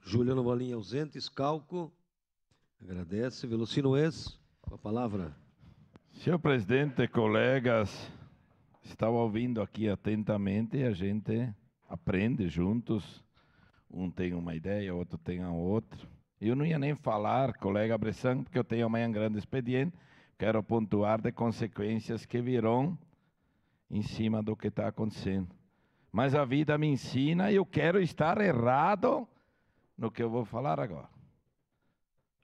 Juliano Valim ausente. Scalco, agradece. Velocino Ex, com a palavra. Senhor presidente, colegas, estava ouvindo aqui atentamente e a gente aprende juntos. Um tem uma ideia, outro tem a outra. Eu não ia nem falar, colega Bressan, porque eu tenho amanhã um grande expediente. Quero pontuar de consequências que virão em cima do que está acontecendo. Mas a vida me ensina e eu quero estar errado no que eu vou falar agora.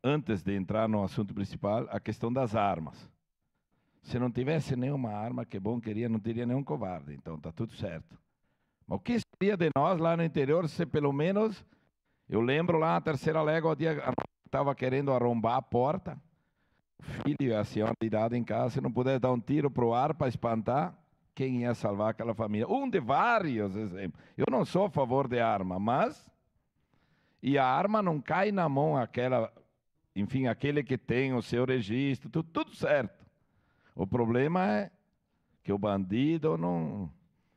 Antes de entrar no assunto principal, a questão das armas. Se não tivesse nenhuma arma, que bom queria, não teria nenhum covarde, então está tudo certo. Mas o que seria de nós lá no interior se pelo menos, eu lembro lá na terceira légua, o dia estava querendo arrombar a porta, o filho e a senhora de idade em casa, se não pudesse dar um tiro para o ar para espantar, quem ia salvar aquela família? Um de vários exemplos. Eu não sou a favor de arma, mas... E a arma não cai na mão aquela, enfim, aquele que tem o seu registro, tudo certo. O problema é que o bandido não...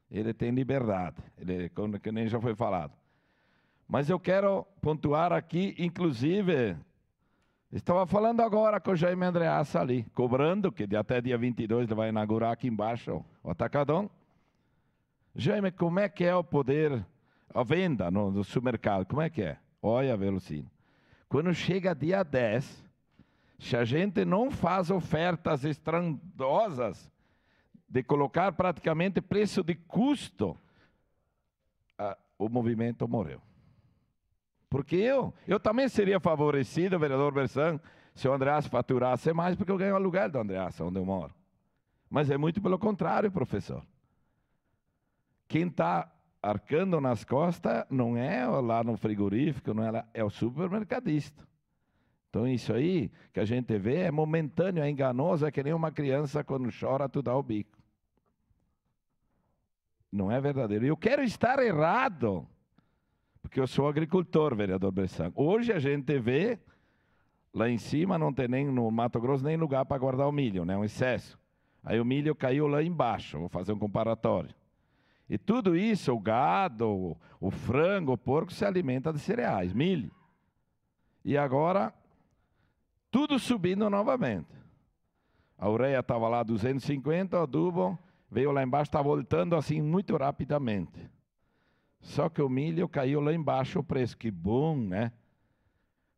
Ele tem liberdade, ele, que nem já foi falado. Mas eu quero pontuar aqui, inclusive, estava falando agora com o Jaime Andreassa ali, cobrando, que até dia 22 ele vai inaugurar aqui embaixo o Atacadão. Jaime, como é que é o poder, a venda no supermercado, como é que é? Olha, Velocino, quando chega dia 10, se a gente não faz ofertas estrondosas de colocar praticamente preço de custo, o movimento morreu. Porque eu também seria favorecido, vereador Bressan, se o Andreassa faturasse mais, porque eu ganho o aluguel do Andreassa, onde eu moro. Mas é muito pelo contrário, professor. Quem está arcando nas costas não é lá no frigorífico, não é lá, é o supermercadista. Então isso aí que a gente vê é momentâneo, é enganoso, é que nem uma criança quando chora, tu dá o bico. Não é verdadeiro. Eu quero estar errado, porque eu sou agricultor, vereador Bressan. Hoje a gente vê, lá em cima não tem nem no Mato Grosso nem lugar para guardar o milho, né? Um excesso. Aí o milho caiu lá embaixo, vou fazer um comparatório. E tudo isso, o gado, o frango, o porco, se alimenta de cereais, milho. E agora... tudo subindo novamente. A ureia estava lá 250, o adubo veio lá embaixo, está voltando assim muito rapidamente. Só que o milho caiu lá embaixo o preço, que bom, né?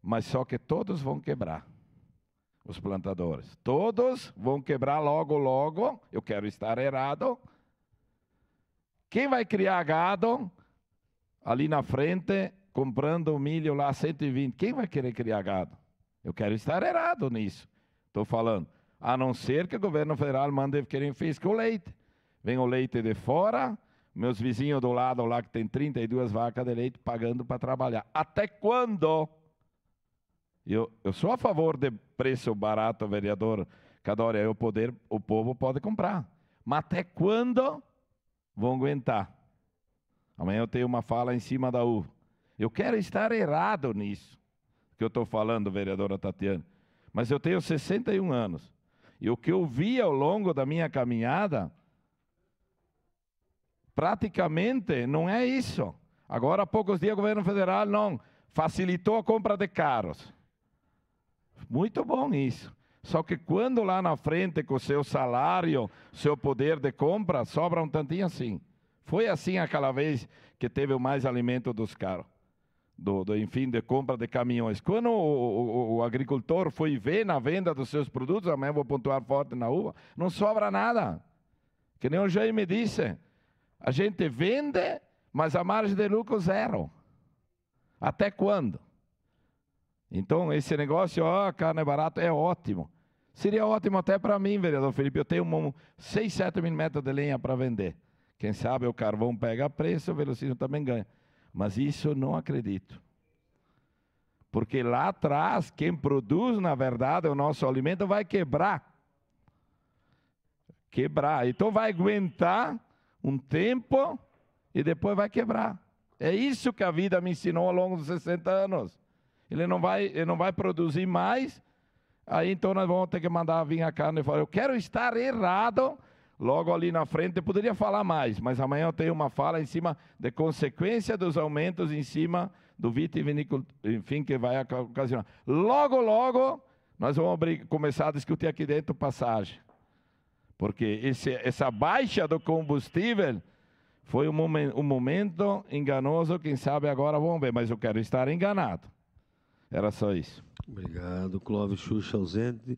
Mas só que todos vão quebrar, os plantadores. Todos vão quebrar logo, logo. Eu quero estar errado. Quem vai criar gado ali na frente, comprando o milho lá a 120? Quem vai querer criar gado? Eu quero estar errado nisso. Estou falando. A não ser que o governo federal mande querer fiz com o leite. Vem o leite de fora, meus vizinhos do lado lá que tem 32 vacas de leite pagando para trabalhar. Até quando? Eu sou a favor de preço barato, vereador Cadória. O povo pode comprar. Mas até quando vão aguentar? Amanhã eu tenho uma fala em cima da uva. Eu quero estar errado nisso que eu estou falando, vereadora Tatiana, mas eu tenho 61 anos, e o que eu vi ao longo da minha caminhada, praticamente não é isso. Agora, há poucos dias, o governo federal não facilitou a compra de carros. Muito bom isso. Só que quando lá na frente, com o seu salário, seu poder de compra, sobra um tantinho assim. Foi assim aquela vez que teve o mais alimento dos carros. Enfim, de compra de caminhões. Quando o agricultor foi ver na venda dos seus produtos, amanhã vou pontuar forte na uva, não sobra nada. Que nem o Jaime disse, a gente vende, mas a margem de lucro zero. Até quando? Então, esse negócio, carne é barata, é ótimo. Seria ótimo até para mim, vereador Felipe, eu tenho 6, 7 mil metros de lenha para vender. Quem sabe o carvão pega preço, o Velocino também ganha. Mas isso eu não acredito. Porque lá atrás, quem produz, na verdade, o nosso alimento vai quebrar. Quebrar. Então vai aguentar um tempo e depois vai quebrar. É isso que a vida me ensinou ao longo dos 60 anos. Ele não vai produzir mais, aí então nós vamos ter que mandar vir a carne e falar, eu quero estar errado. Logo ali na frente, eu poderia falar mais, mas amanhã eu tenho uma fala em cima de consequência dos aumentos em cima do vitivinicultor, enfim, que vai ocasionar. Logo, logo, nós vamos começar a discutir aqui dentro passagem. Porque essa baixa do combustível foi um momento enganoso, quem sabe agora vamos ver, mas eu quero estar enganado. Era só isso. Obrigado, Clóvis Xuxa ausente.